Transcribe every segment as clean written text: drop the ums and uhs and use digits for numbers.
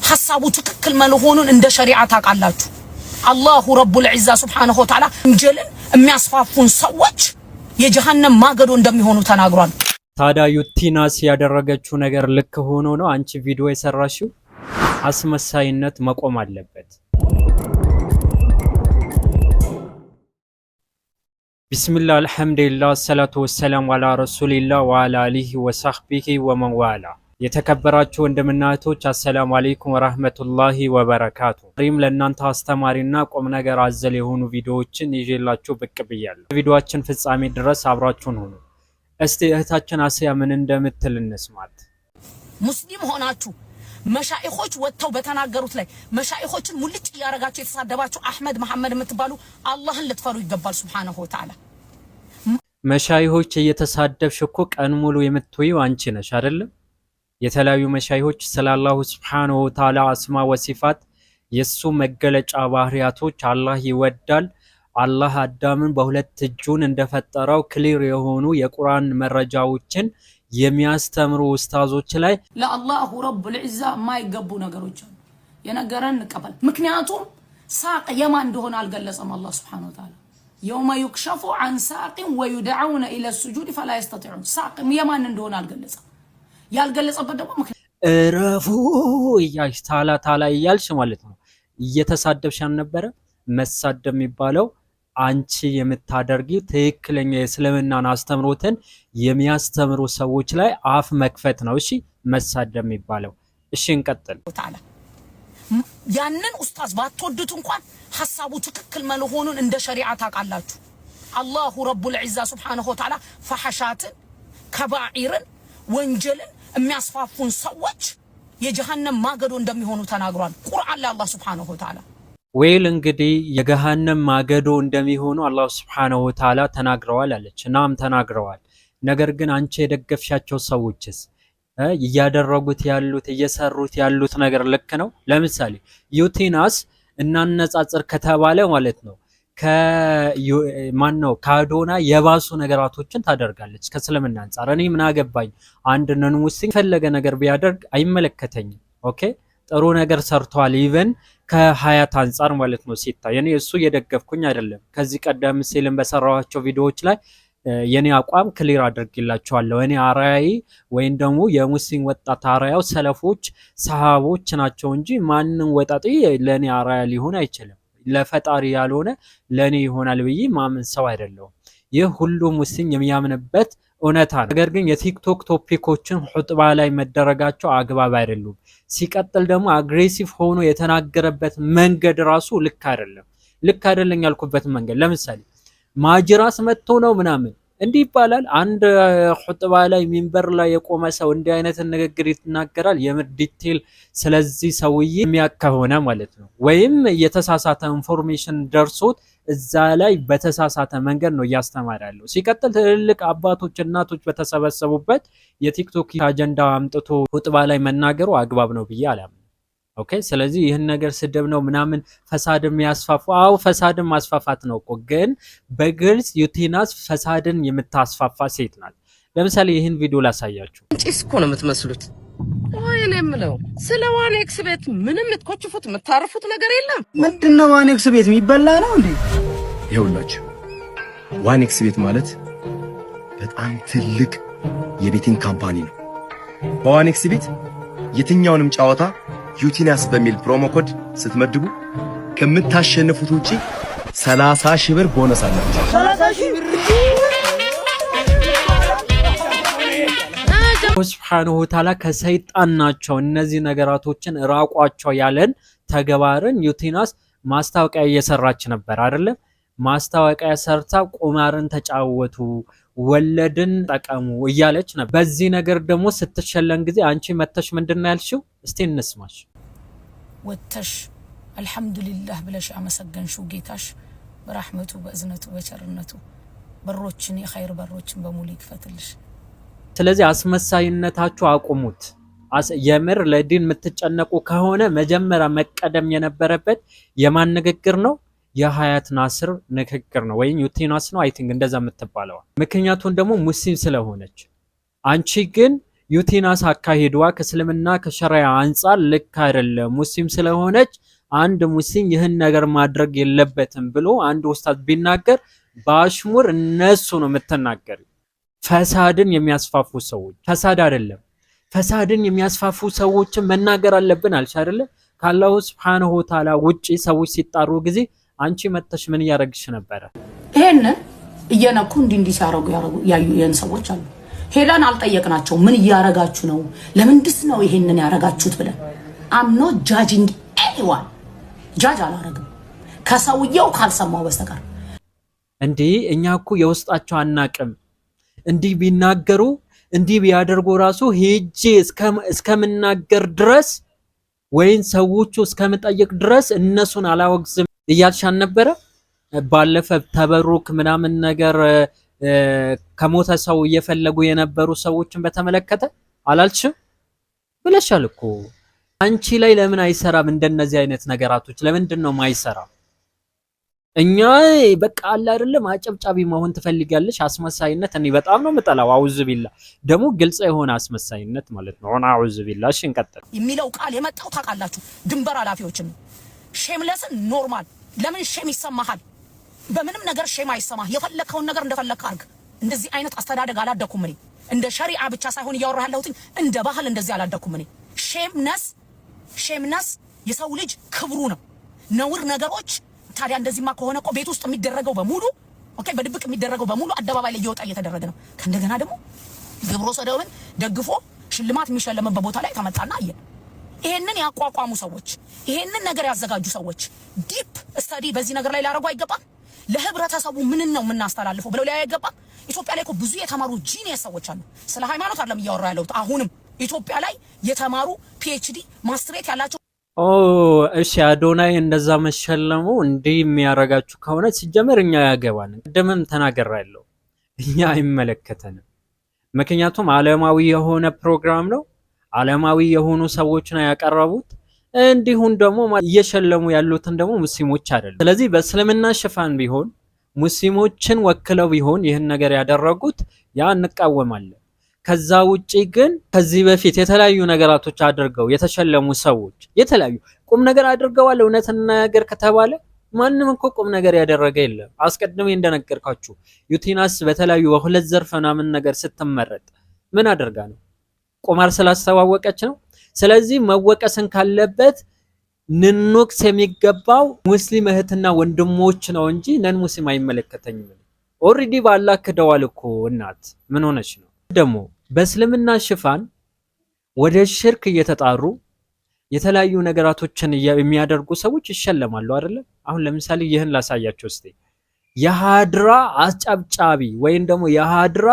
ሐሳቡ ትክክል መሆኑን እንደ ሸሪዓ ታቃላችሁ። አላሁ ረቡል ዒዛ ሱብሓነሁ ወተዓላ ወንጀልን የሚያስፋፉን ሰዎች የጀሃነም ማገዶ እንደሚሆኑ ተናግሯል። ታዲያ ዩቲናስ ያደረገችው ነገር ልክ ሆኖ ነው አንቺ ቪዲዮ የሰራሽው? አስመሳይነት መቆም አለበት። ቢስሚላህ አልሐምዱሊላህ ሰላቱ ወሰላሙ አላ ረሱሊላህ ወአላ አሊሂ ወሰህቢሂ ወመንዋላ። የተከበራችሁ ወንድምና እህቶች አሰላሙ አለይኩም ወራህመቱላሂ ወበረካቱ። ሪም ለእናንተ አስተማሪና ቁም ነገር አዘል የሆኑ ቪዲዮዎችን ይዤላችሁ ብቅ ብያለሁ። ቪዲዮአችን ፍጻሜ ድረስ አብራችሁን ሁኑ። እስቲ እህታችን አስያ ምን እንደምትል እንስማት። ሙስሊም ሆናችሁ መሻይኾች ወጥተው በተናገሩት ላይ መሻይኾችን ሙልጭ ያረጋችሁ የተሳደባችሁ አህመድ መሐመድ የምትባሉ አላህን ልትፈሩ ይገባል ሱብሃነሁ ወተዓላ። መሻይኾች እየተሳደብሽ እኮ ቀን ሙሉ የምትውይው አንቺ ነሽ አይደለም? የተለያዩ መሻይኾች ስለ አላሁ ሱብሃነሁ ወተዓላ አስማ ወሲፋት የሱ መገለጫ ባህሪያቶች አላህ ይወዳል፣ አላህ አዳምን በሁለት እጁን እንደፈጠረው ክሊር የሆኑ የቁርአን መረጃዎችን የሚያስተምሩ ኡስታዞች ላይ ለአላሁ ረቡል ዒዛ የማይገቡ ነገሮች አሉ። የነገረን እንቀበል። ምክንያቱም ሳቅ የማን እንደሆነ አልገለጸም አላህ ሱብሓነሁ ወተዓላ። የውመ ዩክሸፉ ዐን ሳቅን ወዩድዐውነ ኢለ ሱጁድ ፈላ የስተጢዑን። ሳቅ የማን እንደሆነ አልገለጸም። ያልገለጸበት ደግሞ እረፉ እያልሽ ታላ እያልሽ ማለት ነው እየተሳደብሽ አልነበረ? መሳደብ የሚባለው አንቺ የምታደርጊው ትክክለኛ የእስልምናን አስተምሮትን የሚያስተምሩ ሰዎች ላይ አፍ መክፈት ነው። እሺ መሳደብ የሚባለው። እሺ እንቀጥል። ያንን ኡስታዝ ባትወዱት እንኳን ሐሳቡ ትክክል መሆኑን እንደ ሸሪዓ ታቃላችሁ። አላሁ ረቡል ዒዛ ሱብሓነሁ ወተዓላ ፈሐሻትን ከባኢርን ወንጀልን የሚያስፋፉን ሰዎች የጀሃነም ማገዶ እንደሚሆኑ ተናግሯል ቁርአን ላይ አላህ ሱብሓነሁ ወተዓላ። ወይል እንግዲህ የገሃነም ማገዶ እንደሚሆኑ አላህ ሱብሓነሁ ወተዓላ ተናግረዋል አለች። እናም ተናግረዋል። ነገር ግን አንቺ የደገፍሻቸው ሰዎችስ እያደረጉት ያሉት እየሰሩት ያሉት ነገር ልክ ነው? ለምሳሌ ዩቲናስ እናነጻጽር ከተባለ ማለት ነው ከማነው ከአዶና የባሱ ነገራቶችን ታደርጋለች ከእስልምና አንፃር። እኔ ምን አገባኝ? አንድ ነን ሙስሊም ፈለገ ነገር ቢያደርግ አይመለከተኝም። ኦኬ ጥሩ ነገር ሰርቷል ኢቨን ከሀያት አንፃር ማለት ነው ሲታይ። እኔ እሱ እየደገፍኩኝ አይደለም። ከዚህ ቀደም ሲልም በሰራኋቸው ቪዲዮዎች ላይ የኔ አቋም ክሊር አድርጌላችኋለሁ። እኔ አራያይ ወይም ደግሞ የሙስሊም ወጣት አራያው ሰለፎች ሰሃቦች ናቸው እንጂ ማንንም ወጣት ለኔ አራያ ሊሆን አይችልም። ለፈጣሪ ያልሆነ ለኔ ይሆናል ብዬ ማምን ሰው አይደለሁም። ይህ ሁሉ ሙስሊም የሚያምንበት እውነታ ነው። ነገር ግን የቲክቶክ ቶፒኮችን ኹጥባ ላይ መደረጋቸው አግባብ አይደሉም። ሲቀጥል ደግሞ አግሬሲቭ ሆኖ የተናገረበት መንገድ ራሱ ልክ አይደለም። ልክ አይደለም ያልኩበት መንገድ ለምሳሌ ማጅራስ መጥቶ ነው ምናምን እንዲህ ይባላል። አንድ ኹጥባ ላይ ሚንበር ላይ የቆመ ሰው እንዲህ አይነት ንግግር ይናገራል። የምር ዲቴል ስለዚህ ሰውዬ የሚያከሆነ ማለት ነው ወይም የተሳሳተ ኢንፎርሜሽን ደርሶት እዛ ላይ በተሳሳተ መንገድ ነው እያስተማረ ያለው። ሲቀጥል ትልልቅ አባቶች እናቶች በተሰበሰቡበት የቲክቶክ አጀንዳ አምጥቶ ኹጥባ ላይ መናገሩ አግባብ ነው ብዬ አላምንም። ኦኬ ስለዚህ ይህን ነገር ስድብ ነው ምናምን ፈሳድን የሚያስፋፉ ፈሳድን ማስፋፋት ነው እኮ። ግን በግልጽ ዩቲናስ ፈሳድን የምታስፋፋ ሴት ናት። ለምሳሌ ይህን ቪዲዮ ላሳያችሁ። ጭስ እኮ ነው የምትመስሉት። እኔ የምለው ስለ ዋኔክስ ቤት ምንም የምትኮችፉት የምታርፉት ነገር የለም። ምንድነው ዋኔክስ ቤት የሚበላ ነው እንዴ? ይኸውላችሁ ዋኔክስ ቤት ማለት በጣም ትልቅ የቤቲንግ ካምፓኒ ነው። በዋኔክስ ቤት የትኛውንም ጨዋታ ዩቲናስ በሚል ፕሮሞ ኮድ ስትመድቡ ከምታሸንፉት ውጪ 30 ሺህ ብር ቦነስ አላችሁ። 30 ሺህ ብር ሱብሃነሁ ወተዓላ ከሰይጣን ናቸው እነዚህ ነገራቶችን ራቋቸው ያለን ተግባርን ዩቲናስ ማስታወቂያ እየሰራች ነበር አይደለ? ማስታወቂያ ሰርታ ቁማርን ተጫወቱ ወለድን ጠቀሙ እያለች ነበር። በዚህ ነገር ደግሞ ስትሸለን ጊዜ አንቺ መተሽ ምንድነው ያልሽው? እስቲ እንስማሽ። ወተሽ አልহামዱሊላህ ብለሽ አመሰገንሽው ጌታሽ በረህመቱ በእዝነቱ በቸርነቱ በሮችን የኸይር በሮችን በሙሉ ይክፈትልሽ። ስለዚህ አስመሳይነታችሁ አቁሙት። የምር ለዲን የምትጨነቁ ከሆነ መጀመሪያ መቀደም የነበረበት የማን ንግግር ነው? የሀያት ናስር ንግግር ነው ወይም ዩቲናስ ነው አይ ቲንክ እንደዛ የምትባለው። ምክንያቱም ደግሞ ሙስሊም ስለሆነች። አንቺ ግን ዩቲናስ አካሄዷ ከእስልምና ከሸሪዓ አንፃር ልክ አይደለም፣ ሙስሊም ስለሆነች አንድ ሙስሊም ይህን ነገር ማድረግ የለበትም ብሎ አንድ ኡስታዝ ቢናገር በአሽሙር እነሱ ነው የምትናገር። ፈሳድን የሚያስፋፉ ሰዎች ፈሳድ አይደለም ፈሳድን የሚያስፋፉ ሰዎችን መናገር አለብን አልሽ አይደለ? ከአላሁ ሱብሓነሁ ወተዓላ ውጪ ሰዎች ሲጣሩ ጊዜ አንቺ መተሽ ምን ያረግሽ ነበረ? ይሄን እየነኩ እንዲህ ሲያረጉ ያዩ የን ሰዎች አሉ። ሄዳን አልጠየቅናቸው ምን እያረጋችሁ ነው? ለምንድስ ነው ይሄንን ያረጋችሁት ብለን I'm not judging anyone ጃጅ አላረግም ከሰውየው ካልሰማው በስተቀር። እንዲህ እኛ እኮ የውስጣቸው አናቅም። እንዲህ ቢናገሩ እንዲህ ቢያደርጉ ራሱ ሄጄ እስከምናገር ድረስ ወይን ሰዎቹ እስከምጠይቅ ድረስ እነሱን አላወግዝም እያልሻን ነበረ። ባለፈ ተበሩክ ምናምን ነገር ከሞተ ሰው እየፈለጉ የነበሩ ሰዎችን በተመለከተ አላልሽም ብለሻል እኮ። አንቺ ላይ ለምን አይሰራም እንደነዚህ አይነት ነገራቶች? ለምንድን ነው ማይሰራ? እኛ በቃ አለ አይደለም አጨብጫቢ መሆን ትፈልጋለሽ። አስመሳይነት እኔ በጣም ነው የምጠላው። አውዝ ቢላ ደግሞ ግልጽ የሆነ አስመሳይነት ማለት ነው። አውዝ ቢላ። እሺ እንቀጥል። የሚለው ቃል የመጣው ታውቃላችሁ ድንበር ኃላፊዎችን ሼምለስን ኖርማል። ለምን ሼም ይሰማሃል? በምንም ነገር ሼም አይሰማህ። የፈለከውን ነገር እንደፈለክ አድርግ። እንደዚህ አይነት አስተዳደግ አላደኩም እኔ። እንደ ሸሪዓ ብቻ ሳይሆን እያወራህ ያለሁት እንደ ባህል እንደዚህ አላደኩም እኔ። ሼምነስ የሰው ልጅ ክብሩ ነው። ነውር ነገሮች ታዲያ እንደዚህማ ከሆነ እኮ ቤት ውስጥ የሚደረገው በሙሉ ኦኬ፣ በድብቅ የሚደረገው በሙሉ አደባባይ ላይ እየወጣ እየተደረገ ነው። ከእንደገና ደግሞ ግብረ ሰዶምን ደግፎ ሽልማት የሚሸለምበት ቦታ ላይ ተመጣና አየ። ይሄንን ያቋቋሙ ሰዎች፣ ይሄንን ነገር ያዘጋጁ ሰዎች ዲፕ ስታዲ በዚህ ነገር ላይ ሊያደርጉ አይገባም። ለህብረተሰቡ ምን ነው የምናስተላልፈው ብለው ላይ አይገባም። ኢትዮጵያ ላይ እኮ ብዙ የተማሩ ጂኒየስ ሰዎች አሉ። ስለ ሃይማኖት አይደለም እያወራ ያለሁት። አሁንም ኢትዮጵያ ላይ የተማሩ ፒኤችዲ ማስትሬት ያላቸው እሺ አዶናይ እንደዛ መሸለሙ እንዲህ የሚያረጋችሁ ከሆነ ሲጀመር እኛ ያገባን። ቅድምም ተናገራለሁ፣ እኛ አይመለከተንም። ምክንያቱም ዓለማዊ የሆነ ፕሮግራም ነው። ዓለማዊ የሆኑ ሰዎች ነው ያቀረቡት። እንዲሁም ደግሞ እየሸለሙ ያሉትን ደግሞ ሙስሊሞች አይደሉም። ስለዚህ በእስልምና ሽፋን ቢሆን ሙስሊሞችን ወክለው ቢሆን ይህን ነገር ያደረጉት ያ እንቃወማለን። ከዛ ውጪ ግን ከዚህ በፊት የተለያዩ ነገራቶች አድርገው የተሸለሙ ሰዎች የተለያዩ ቁም ነገር አድርገዋል። እውነትና ነገር ከተባለ ማንም እኮ ቁም ነገር ያደረገ የለም። አስቀድሜ እንደነገርኳችሁ ዩቲናስ በተለያዩ በሁለት ዘርፍ ምናምን ነገር ስትመረጥ ምን አድርጋ ነው? ቁማር ስላስተዋወቀች ነው። ስለዚህ መወቀስን ካለበት ንንወቅስ የሚገባው ሙስሊም እህትና ወንድሞች ነው እንጂ ነን ሙስሊም አይመለከተኝም። ኦሬዲ ባላህ ክደዋል እኮ እናት ምን ሆነች ነው? ደግሞ በእስልምና ሽፋን ወደ ሽርክ እየተጣሩ የተለያዩ ነገራቶችን የሚያደርጉ ሰዎች ይሸለማሉ አይደለም? አሁን ለምሳሌ ይህን ላሳያችሁ እስቲ። የሃድራ አስጨብጫቢ ወይም ደግሞ የሃድራ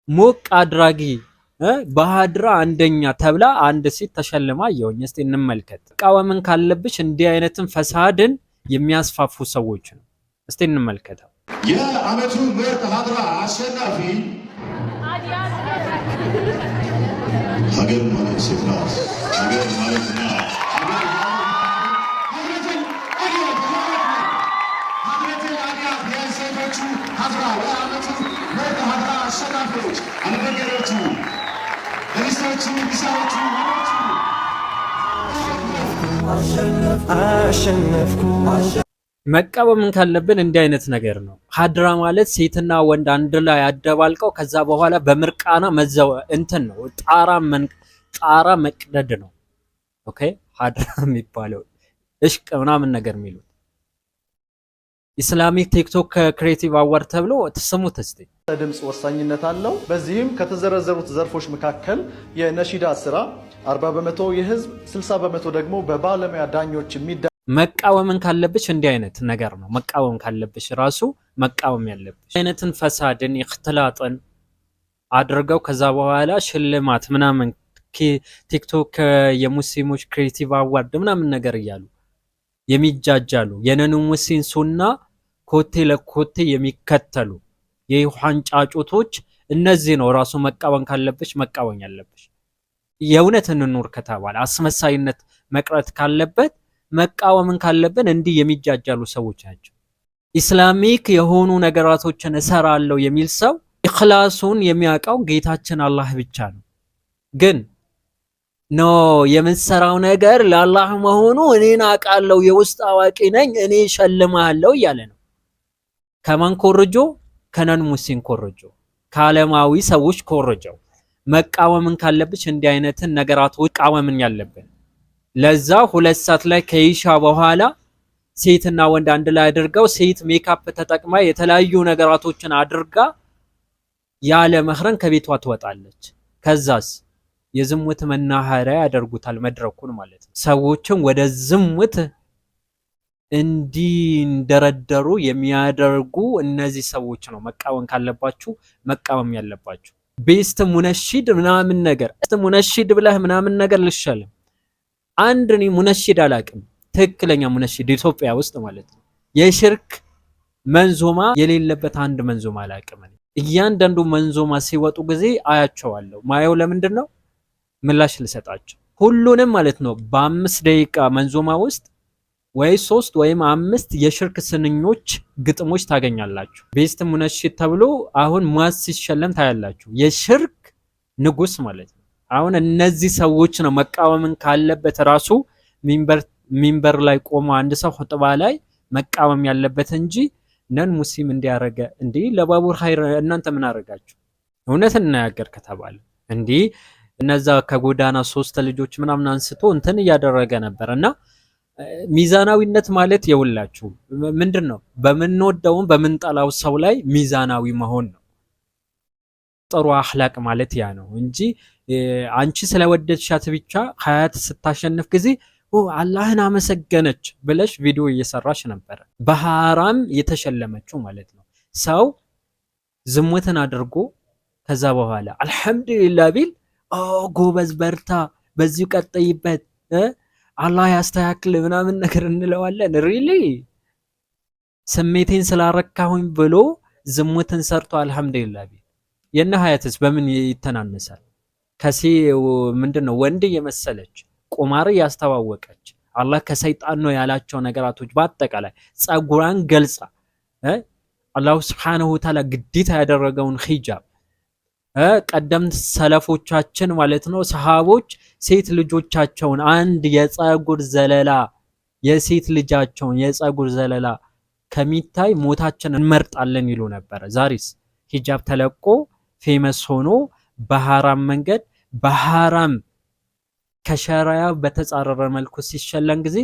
ሞቅ አድራጊ በሃድራ አንደኛ ተብላ አንድ ሴት ተሸልማ አየሁኝ። እስቲ እንመልከት። ቃወምን ካለብሽ እንዲህ አይነትን ፈሳድን የሚያስፋፉ ሰዎች ነው። እስቲ እንመልከተው። የዓመቱ ምርጥ ሃድራ አሸናፊ ሀገር ማለት ሴት ናት። ሀገር ማለት ናት። የሴቶቹ ሃድራ የዓመቱ ምርጥ ሃድራ አሸናፊዎች አልበገሮቹ ሚኒስትሮቹ ቢሳዎቹ መቃወምን ካለብን እንዲህ አይነት ነገር ነው። ሃድራ ማለት ሴትና ወንድ አንድ ላይ አደባልቀው ከዛ በኋላ በምርቃና መዘው እንትን ነው ጣራ መቅደድ ነው። ኦኬ ሃድራ የሚባለው እሽቅ ምናምን ነገር የሚሉት ኢስላሚክ ቲክቶክ ክሬቲቭ አዋርድ ተብሎ ተሰሙት። እስቲ ድምጽ ወሳኝነት አለው። በዚህም ከተዘረዘሩት ዘርፎች መካከል የነሺዳ ስራ 40% የህዝብ 60% ደግሞ በባለሙያ ዳኞች መቃወምን ካለብሽ እንዲህ አይነት ነገር ነው። መቃወም ካለብሽ ራሱ መቃወም ያለብሽ አይነትን ፈሳድን ኢኽትላጥን አድርገው ከዛ በኋላ ሽልማት ምናምን ቲክቶክ የሙስሊሞች ክሬቲቭ አዋርድ ምናምን ነገር እያሉ የሚጃጃሉ የነኑ ሙስሊም ሱና ኮቴ ለኮቴ የሚከተሉ የይሁን ጫጩቶች እነዚህ ነው። ራሱ መቃወም ካለብሽ መቃወም ያለብሽ። የእውነት እንኑር ከተባለ አስመሳይነት መቅረት ካለበት መቃወምን ካለብን እንዲህ የሚጃጃሉ ሰዎች ናቸው። ኢስላሚክ የሆኑ ነገራቶችን እሰራለሁ የሚል ሰው ኢኽላሱን የሚያውቀው ጌታችን አላህ ብቻ ነው። ግን ኖ የምትሰራው ነገር ለአላህ መሆኑ እኔን አውቃለሁ፣ የውስጥ አዋቂ ነኝ፣ እኔ እሸልምሃለሁ እያለ ነው። ከማን ኮርጆ? ከነን ሙስሊም ኮርጆ፣ ከዓለማዊ ሰዎች ኮርጀው። መቃወምን ካለብሽ እንዲህ አይነትን ነገራቶች ቃወምን ያለብን። ለዛ 2 ሰዓት ላይ ከኢሻ በኋላ ሴትና ወንድ አንድ ላይ አድርገው ሴት ሜካፕ ተጠቅማ የተለያዩ ነገራቶችን አድርጋ ያለ መህረም ከቤቷ ትወጣለች። ከዛስ የዝሙት መናኸሪያ ያደርጉታል መድረኩን ማለት ነው። ሰዎችን ወደ ዝሙት እንዲንደረደሩ የሚያደርጉ እነዚህ ሰዎች ነው መቃወም ካለባችሁ መቃወም ያለባችሁ። ቤስት ሙነሺድ ምናምን ነገር ሙነሺድ ብለህ ምናምን ነገር ልሻለም። አንድ እኔ ሙነሺድ አላቅም፣ ትክክለኛ ሙነሺድ ኢትዮጵያ ውስጥ ማለት ነው። የሽርክ መንዞማ የሌለበት አንድ መንዞማ አላቅም። እያንዳንዱ መንዞማ ሲወጡ ጊዜ አያቸዋለሁ። ማየው ለምንድን ነው? ምላሽ ልሰጣቸው ሁሉንም ማለት ነው። በ5 ደቂቃ መንዞማ ውስጥ ወይ 3 ወይም 5 የሽርክ ስንኞች ግጥሞች ታገኛላችሁ። ቤስት ሙነሺድ ተብሎ አሁን ሙአዝ ሲሸለም ታያላችሁ። የሽርክ ንጉስ ማለት ነው። አሁን እነዚህ ሰዎች ነው መቃወምን ካለበት ራሱ ሚንበር ላይ ቆሞ አንድ ሰው ኹጥባ ላይ መቃወም ያለበት እንጂ ነን ሙስሊም እንዲያረገ እንዴ ለባቡር ኸይር እናንተ ምን አረጋችሁ? እውነት እናያገር ከተባለ እንዴ እነዛ ከጎዳና 3 ልጆች ምናምን አንስቶ እንትን እያደረገ ነበርና ሚዛናዊነት ማለት የውላችሁ ምንድነው? በምንወደው በምንጠላው ሰው ላይ ሚዛናዊ መሆን ነው። ጥሩ አኽላቅ ማለት ያ ነው እንጂ አንቺ ስለወደድሻት ብቻ ሀያት ስታሸንፍ ጊዜ አላህን አመሰገነች ብለሽ ቪዲዮ እየሰራሽ ነበር። በሐራም የተሸለመችው ማለት ነው። ሰው ዝሙትን አድርጎ ከዛ በኋላ አልሐምዱሊላህ ቢል ጎበዝ በርታ፣ በዚሁ ቀጥይበት፣ አላህ ያስተካክል ምናምን ነገር እንለዋለን። ሪሊ ስሜቴን ስላረካሁኝ ብሎ ዝሙትን ሰርቶ አልሐምዱሊላህ ቢል የነ ሀያትስ በምን ይተናነሳል? ከሲ ምንድነው ወንድ የመሰለች ቁማር ያስተዋወቀች አላህ ከሰይጣን ነው ያላቸው ነገራቶች በአጠቃላይ ጸጉራን ገልጻ አላህ Subhanahu Wa Ta'ala ግዴታ ያደረገውን ሂጃብ ቀደምት ሰለፎቻችን ማለት ነው ሰሃቦች ሴት ልጆቻቸውን አንድ የጸጉር ዘለላ የሴት ልጃቸውን የጸጉር ዘለላ ከሚታይ ሞታችንን እንመርጣለን ይሉ ነበር። ዛሬስ ሂጃብ ተለቆ ፌመስ ሆኖ በሐራም መንገድ በሐራም ከሸሪዓ በተጻረረ መልኩ ሲሸለም ጊዜ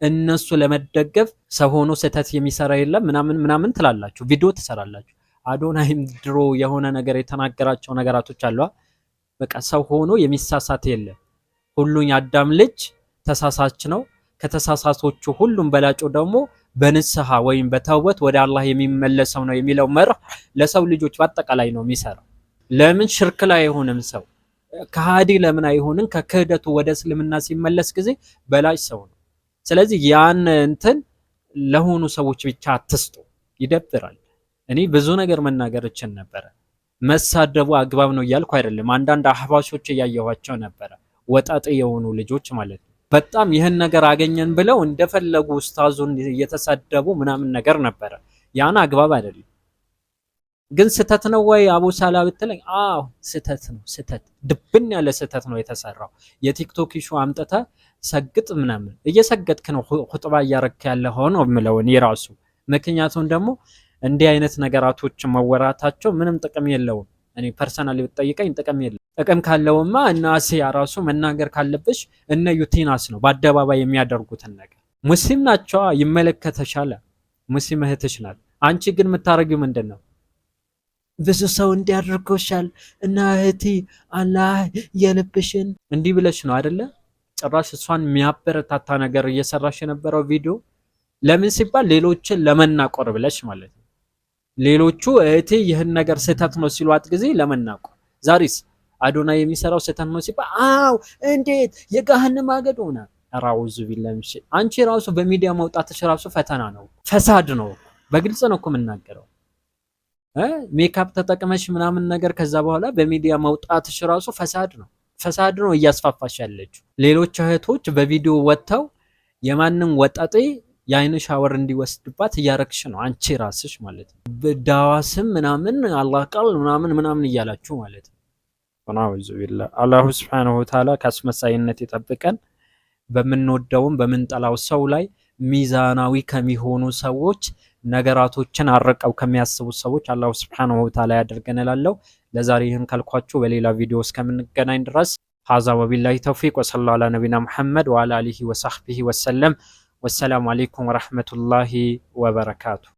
እነሱ ለመደገፍ ሰው ሆኖ ስህተት የሚሰራ የለም ምናምን ትላላችሁ፣ ቪዲዮ ትሰራላችሁ። አዶናይም ድሮ የሆነ ነገር የተናገራቸው ነገራቶች አሉ። በቃ ሰው ሆኖ የሚሳሳት የለም፣ ሁሉም የአዳም ልጅ ተሳሳች ነው። ከተሳሳቶቹ ሁሉም በላጩ ደግሞ በንስሐ ወይም በተውበት ወደ አላህ የሚመለሰው ነው የሚለው መርህ ለሰው ልጆች በአጠቃላይ ነው የሚሰራው። ለምን ሽርክ ላይ አይሆንም ሰው ከሃዲ ለምን አይሆንም? ከክህደቱ ወደ እስልምና ሲመለስ ጊዜ በላጭ ሰው ነው። ስለዚህ ያን እንትን ለሆኑ ሰዎች ብቻ አትስጡ፣ ይደብራል። እኔ ብዙ ነገር መናገር እችል ነበረ። መሳደቡ አግባብ ነው እያልኩ አይደለም። አንዳንድ አህባሾች እያየኋቸው ነበረ፣ ወጣጥ የሆኑ ልጆች ማለት ነው። በጣም ይህን ነገር አገኘን ብለው እንደፈለጉ ኡስታዙን እየተሳደቡ ምናምን ነገር ነበረ። ያን አግባብ አይደለም። ግን ስተት ነው ወይ አቡ ሳላ ብትለኝ፣ አዎ ስተት ነው። ስተት ድብን ያለ ስተት ነው የተሰራው። የቲክቶክ ኢሹ አምጥተ ሰግጥ ምናምን እየሰገጥክ ነው ኹጥባ እያረክ ያለ ሆኖ ምለውን ይራሱ። ምክንያቱም ደግሞ እንዲህ አይነት ነገራቶች መወራታቸው ምንም ጥቅም የለውም። እኔ ፐርሰናሊ ብትጠይቀኝ ጥቅም የለም። ጥቅም ካለውማ እና አሲያ ራሱ መናገር ካለብሽ እነ ዩቲናስ ነው በአደባባይ የሚያደርጉትን ነገር። ሙስሊም ናቸው ይመለከተሻል፣ ሙስሊም እህትሽ ናት። አንቺ ግን የምታረጊው ምንድነው? ብዙ ሰው እንዲያደርገውሻል እና እህቴ አላህ የልብሽን እንዲህ ብለሽ ነው አይደለ? ጭራሽ እሷን የሚያበረታታ ነገር እየሰራሽ የነበረው ቪዲዮ ለምን ሲባል ሌሎችን ለመናቆር ብለሽ ማለት ነው። ሌሎቹ እህቴ ይህን ነገር ስህተት ነው ሲሏት ጊዜ ለመናቆር። ዛሬስ አዶናይ የሚሰራው ስህተት ነው ሲባል አው እንዴት የጋህንም አገድ ሆነ። አራውዙ ቢላሂ አንቺ ራሱ በሚዲያ መውጣትሽ ራሱ ፈተና ነው፣ ፈሳድ ነው። በግልጽ ነው እኮ የምናገረው። ሜካፕ ተጠቅመሽ ምናምን ነገር ከዛ በኋላ በሚዲያ መውጣትሽ ራሱ ፈሳድ ነው እያስፋፋሽ ያለችው። ሌሎች እህቶች በቪዲዮ ወጥተው የማንን ወጣጤ የአይን ሻወር እንዲወስድባት እያረክሽ ነው አንቺ ራስሽ ማለት ነው። በዳዋስም ምናምን አላህ ቃል ምናምን እያላችሁ ማለት ነው። ወናውዙ ቢላህ አላሁ ሱብሓነሁ ወተዓላ ከአስመሳይነት ይጠብቀን። በምንወደውም በምንጠላው ሰው ላይ ሚዛናዊ ከሚሆኑ ሰዎች ነገራቶችን አርቀው ከሚያስቡ ሰዎች አላሁ ሱብሓነሁ ወተዓላ ያደርገን እላለሁ። ለዛሬ ይህን ካልኳችሁ በሌላ ቪዲዮ እስከምንገናኝ ድረስ ሀዛ ወቢላሂ ተውፊቅ ወሰለላሁ ዐላ ነቢና ሙሐመድ ወዐላ አሊሂ ወሰህቢሂ ወሰለም። ወሰላሙ አለይኩም ወረሕመቱላሂ ወበረካቱ።